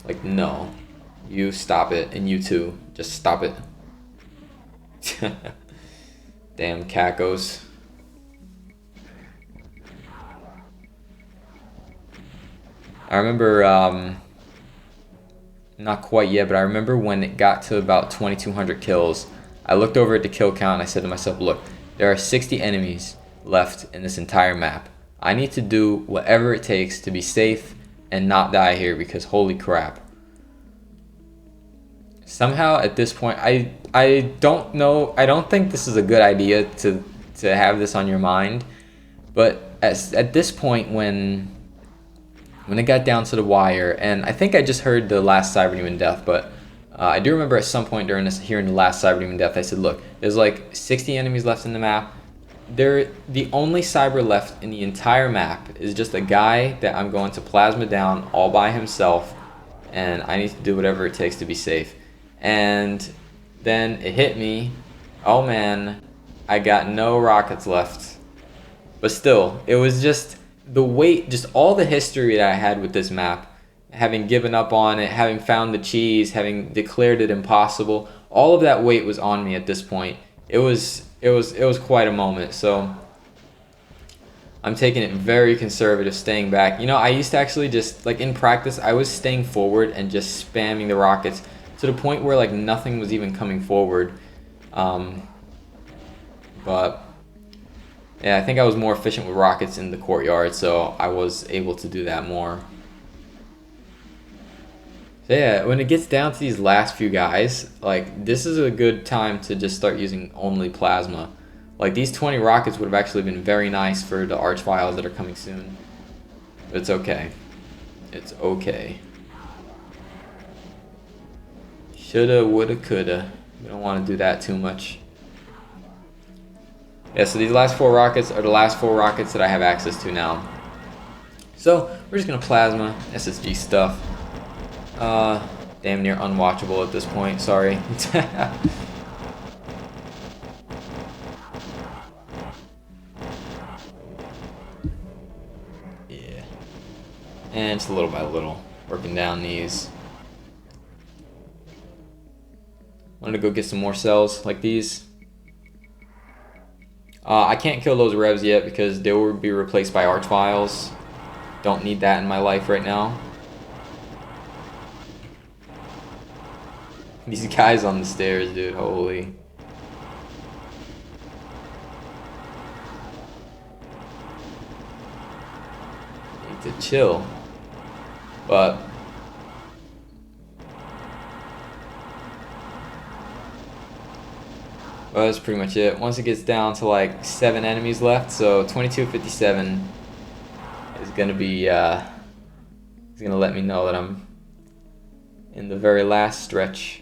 Like, no, you stop it, and you too, just stop it. Damn cacos. I remember, not quite yet, but I remember when it got to about 2,200 kills, I looked over at the kill count and I said to myself, look, there are 60 enemies left in this entire map. I need to do whatever it takes to be safe and not die here, because holy crap. Somehow at this point, I don't know, I don't think this is a good idea to have this on your mind, but at this point when it got down to the wire, and I think I just heard the last Cyberdemon death, but I do remember at some point during hearing the last Cyberdemon death, I said, look, there's like 60 enemies left in the map. The only cyber left in the entire map is just a guy that I'm going to plasma down all by himself, and I need to do whatever it takes to be safe. And then it hit me, oh man, I got no rockets left. But still, it was just the weight, just all the history that I had with this map, having given up on it, having found the cheese, having declared it impossible, all of that weight was on me at this point. It was quite a moment. So I'm taking it very conservative, staying back. You know, I used to actually just, like in practice, I was staying forward and just spamming the rockets to the point where like nothing was even coming forward. But yeah, I think I was more efficient with rockets in the courtyard, so I was able to do that more. So yeah, when it gets down to these last few guys, like this is a good time to just start using only plasma. Like these 20 rockets would have actually been very nice for the archviles that are coming soon. But it's okay. It's okay. Shoulda, woulda, coulda. We don't want to do that too much. Yeah, so these last 4 rockets are the last 4 rockets that I have access to now. So we're just gonna plasma SSG stuff. Damn near unwatchable at this point, sorry. And just little by little, working down these. Wanted to go get some more cells like these. I can't kill those revs yet because they will be replaced by archviles. Don't need that in my life right now. These guys on the stairs, dude, holy. Need to chill. But well, that's pretty much it. Once it gets down to like 7 enemies left, so 2257 is gonna be it's gonna let me know that I'm in the very last stretch.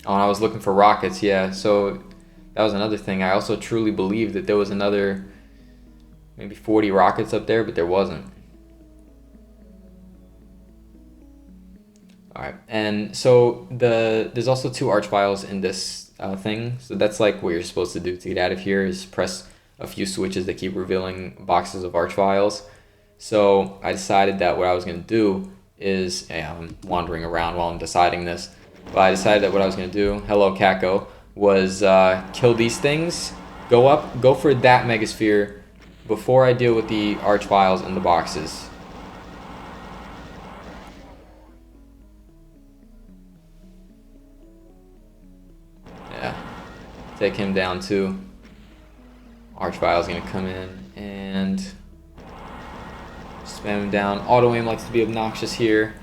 Oh, and I was looking for rockets, yeah, so that was another thing. I also truly believed that there was another maybe 40 rockets up there, but there wasn't. Alright, and so there's also 2 archviles in this thing, so that's like what you're supposed to do to get out of here is press a few switches that keep revealing boxes of archviles. So I decided that what I was going to do is, I'm wandering around while I'm deciding this, but I decided that what I was going to do, hello Kako, was kill these things, go up, go for that megasphere before I deal with the archviles in the boxes. Yeah, take him down too. Archvile's gonna come in and spam him down. Auto aim likes to be obnoxious here.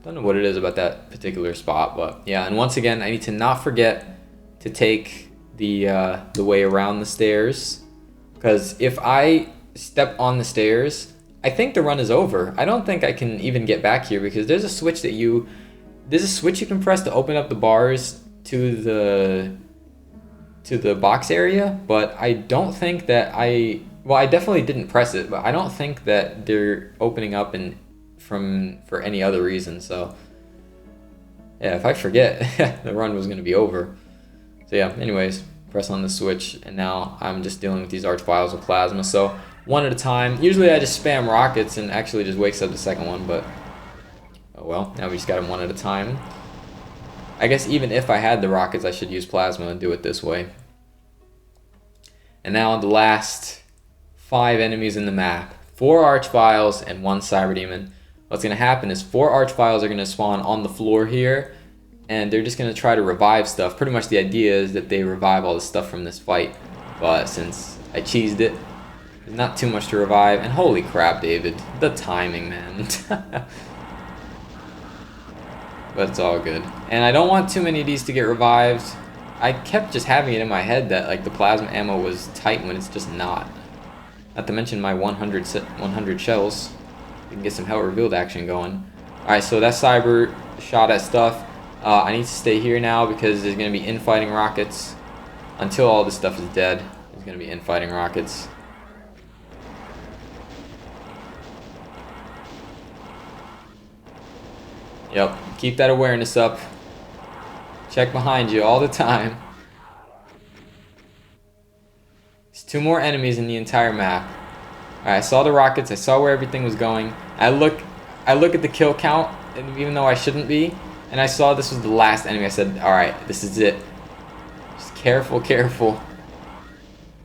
Don't know what it is about that particular spot, but yeah. And once again, I need to not forget to take the way around the stairs, because if I step on the stairs, I think the run is over. I don't think I can even get back here because there's a switch you can press to open up the bars to the box area, but I don't think that I definitely didn't press it, but I don't think that they're opening up for any other reason. So yeah, if I forget, the run was gonna be over. So yeah, anyways, press on the switch, and now I'm just dealing with these archviles with plasma. So one at a time. Usually I just spam rockets and actually just wakes up the second one, but oh well, now we just got them one at a time. I guess even if I had the rockets, I should use plasma and do it this way. And now the last 5 enemies in the map. 4 archviles and 1 cyber demon. What's going to happen is 4 archviles are going to spawn on the floor here, and they're just going to try to revive stuff. Pretty much the idea is that they revive all the stuff from this fight, but since I cheesed it, there's not too much to revive. And holy crap, David, the timing, man. But it's all good. And I don't want too many of these to get revived. I kept just having it in my head that like the plasma ammo was tight when it's just not. Not to mention my 100 shells. We can get some hell revealed action going. Alright, so that cyber shot at stuff. I need to stay here now because there's going to be infighting rockets. Until all this stuff is dead, there's going to be infighting rockets. Yep, keep that awareness up. Check behind you all the time. There's 2 more enemies in the entire map. Alright, I saw the rockets, I saw where everything was going. I look at the kill count, and even though I shouldn't be, and I saw this was the last enemy, I said, alright, this is it. Just careful, careful.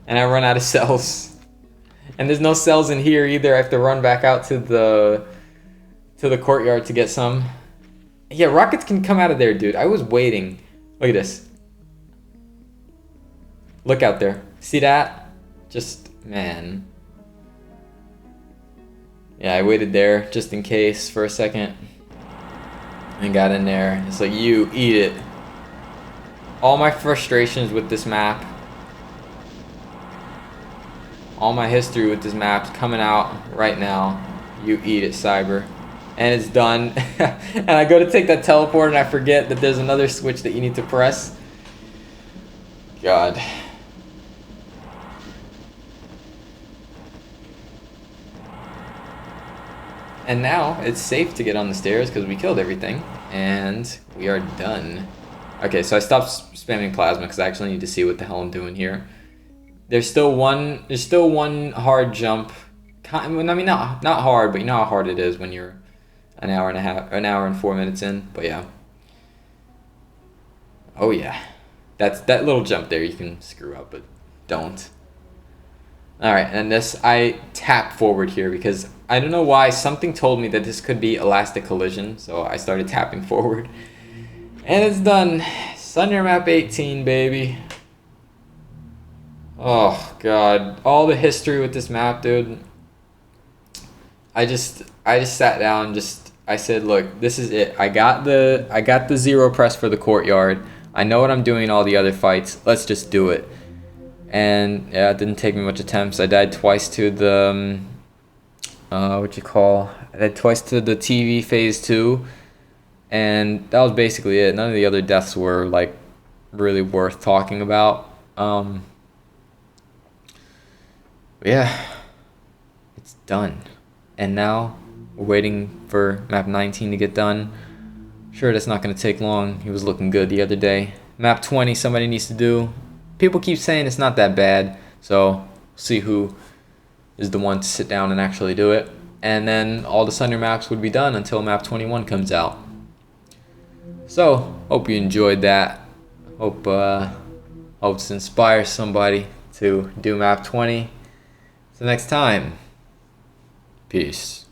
And I run out of cells. And there's no cells in here either. I have to run back out to the courtyard to get some. Yeah, rockets can come out of there, dude. I was waiting. Look at this. Look out there. See that? Just, man. Yeah, I waited there just in case for a second. And got in there. It's like, you eat it. All my frustrations with this map. All my history with this map's coming out right now. You eat it, Cyber. And it's done. And I go to take that teleport and I forget that there's another switch that you need to press. God. And now it's safe to get on the stairs because we killed everything. And we are done. Okay, so I stopped spamming plasma because I actually need to see what the hell I'm doing here. There's still one hard jump. I mean, not hard, but you know how hard it is when you're an hour and 4 minutes in. But yeah. Oh yeah, that little jump there you can screw up, but don't. All right, and this I tap forward here because I don't know why something told me that this could be elastic collision, so I started tapping forward, and it's done. Sunder map 18, baby. Oh god, all the history with this map, dude. I just sat down, I said, look, this is it. I got the zero press for the courtyard. I know what I'm doing in all the other fights. Let's just do it. And yeah, it didn't take me much attempts. I died twice to the I died twice to the TV phase 2, and that was basically it. None of the other deaths were like really worth talking about. Yeah, it's done. And now we're waiting for map 19 to get done. Sure, that's not going to take long. He was looking good the other day. Map 20, somebody needs to do. People keep saying it's not that bad, so see who is the one to sit down and actually do it. And then all the Sunder maps would be done until map 21 comes out. So, hope you enjoyed that. Hope this inspires somebody to do map 20. So next time, peace.